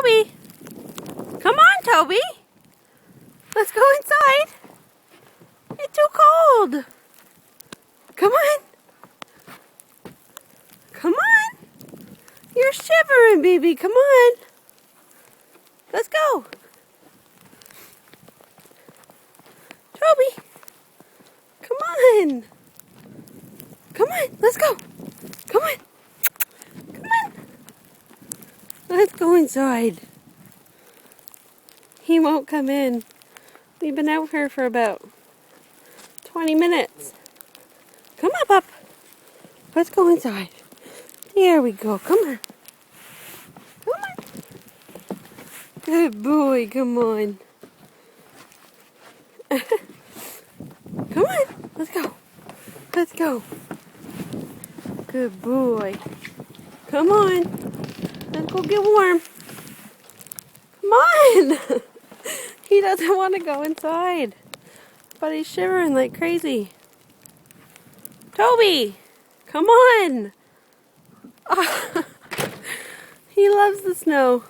Toby! Come on, Toby! Let's go inside! It's too cold! Come on! Come on! You're shivering, baby! Come on! Let's go! Toby! Come on! Come on! Let's go! Come on! Come on! Let's go inside. He won't come in. We've been out here for about 20 minutes. Come on, pup. Let's go inside. There we go. Come on. Come on. Good boy. Come on. Come on. Let's go. Let's go. Good boy. Come on. Let's go get warm. Come on. He doesn't want to go inside. But he's shivering like crazy. Toby, come on. He loves the snow.